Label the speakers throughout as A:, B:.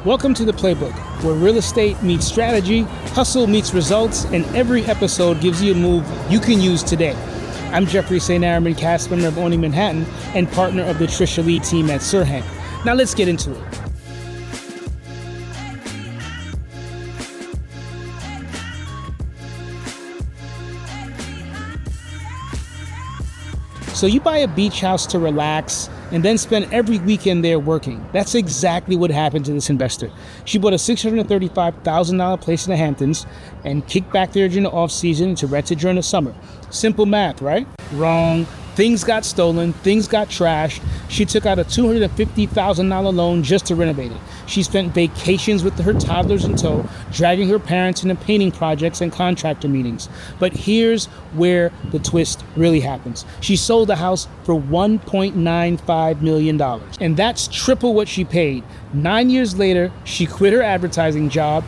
A: Welcome to the Playbook, where real estate meets strategy, hustle meets results, and every episode gives you a move you can use today. I'm Jeffrey St. Arromand, cast member of Owning Manhattan and partner of the Trisha Lee team at SERHANT. Now let's get into it. So you buy a beach house to relax and then spend every weekend there working. That's exactly what happened to this investor. She bought a $635,000 place in the Hamptons and kicked back there during the off season to rent it during the summer. Simple math, right? Wrong. Things got stolen, things got trashed. She took out a $250,000 loan just to renovate it. She spent vacations with her toddlers in tow, dragging her parents into painting projects and contractor meetings. But here's where the twist really happens. She sold the house for $1.95 million. And that's triple what she paid. 9 years later, she quit her advertising job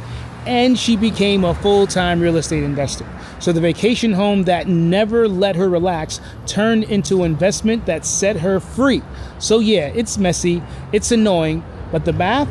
A: and she became a full-time real estate investor. So the vacation home that never let her relax turned into an investment that set her free. So yeah, it's messy, it's annoying, but the math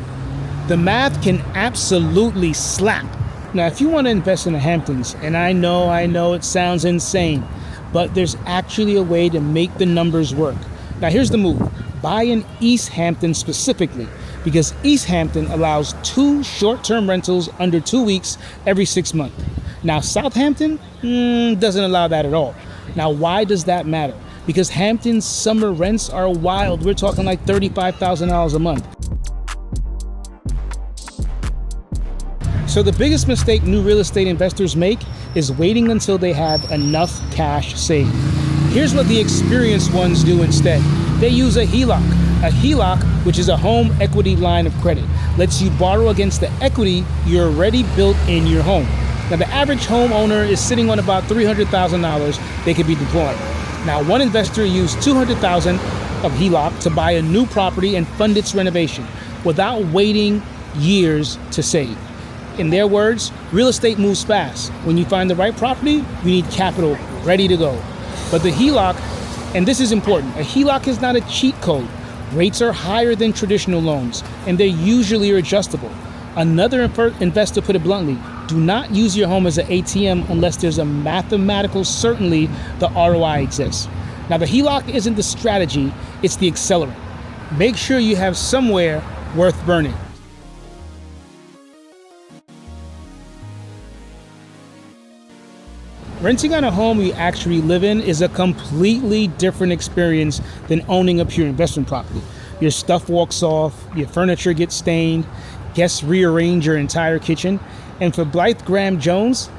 A: can absolutely slap. Now, if you want to invest in the Hamptons, and I know it sounds insane, but there's actually a way to make the numbers work. Now, here's the move. Buy in East Hampton specifically, because East Hampton allows 2 short-term rentals under 2 weeks every 6 months. Now, Southampton doesn't allow that at all. Now, why does that matter? Because Hampton's summer rents are wild. We're talking like $35,000 a month. So the biggest mistake new real estate investors make is waiting until they have enough cash saved. Here's what the experienced ones do instead. They use a HELOC. A HELOC, which is a home equity line of credit, lets you borrow against the equity you already built in your home. Now, the average homeowner is sitting on about $300,000 they could be deploying. Now, one investor used $200,000 of HELOC to buy a new property and fund its renovation without waiting years to save. In their words, real estate moves fast. When you find the right property, you need capital ready to go. But the HELOC, and this is important, a HELOC is not a cheat code. Rates are higher than traditional loans, and they usually are adjustable. Another investor put it bluntly, do not use your home as an ATM unless there's a mathematical certainty the ROI exists. Now, the HELOC isn't the strategy, it's the accelerant. Make sure you have somewhere worth burning. Renting out a home you actually live in is a completely different experience than owning a pure investment property. Your stuff walks off, your furniture gets stained, guests rearrange your entire kitchen. And for Blythe Graham Jones,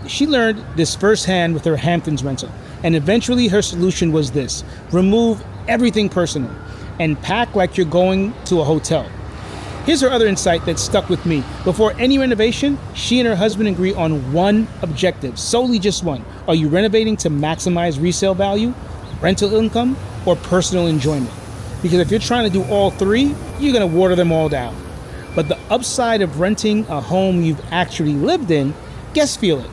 A: she learned this firsthand with her Hamptons rental. And eventually her solution was this: remove everything personal and pack like you're going to a hotel. Here's her other insight that stuck with me. Before any renovation, she and her husband agree on one objective, solely just one. Are you renovating to maximize resale value, rental income, or personal enjoyment? Because if you're trying to do all three, you're gonna water them all down. But the upside of renting a home you've actually lived in, guests feel it.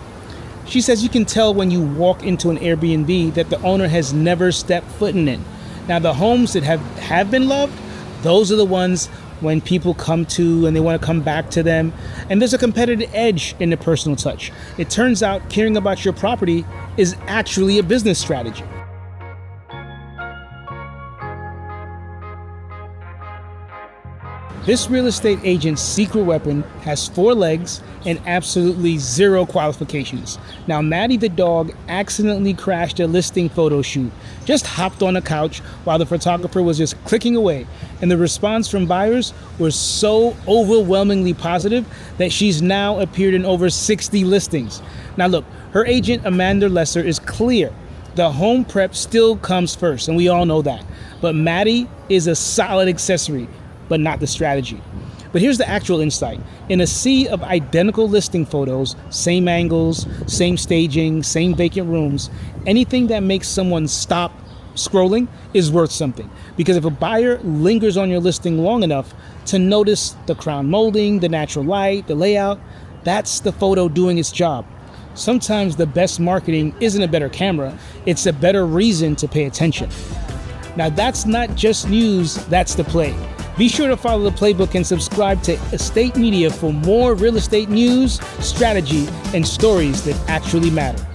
A: She says you can tell when you walk into an Airbnb that the owner has never stepped foot in it. Now, the homes that have been loved, those are the ones when people come to and they want to come back to them. And there's a competitive edge in the personal touch. It turns out caring about your property is actually a business strategy. This real estate agent's secret weapon has 4 legs and absolutely 0 qualifications. Now, Maddie the dog accidentally crashed a listing photo shoot, just hopped on a couch while the photographer was just clicking away. And the response from buyers was so overwhelmingly positive that she's now appeared in over 60 listings. Now look, her agent Amanda Lesser is clear. The home prep still comes first, and we all know that. But Maddie is a solid accessory, but not the strategy. But here's the actual insight. In a sea of identical listing photos, same angles, same staging, same vacant rooms, anything that makes someone stop scrolling is worth something. Because if a buyer lingers on your listing long enough to notice the crown molding, the natural light, the layout, that's the photo doing its job. Sometimes the best marketing isn't a better camera, it's a better reason to pay attention. Now, that's not just news, that's the play. Be sure to follow the Playbook and subscribe to Estate Media for more real estate news, strategy, and stories that actually matter.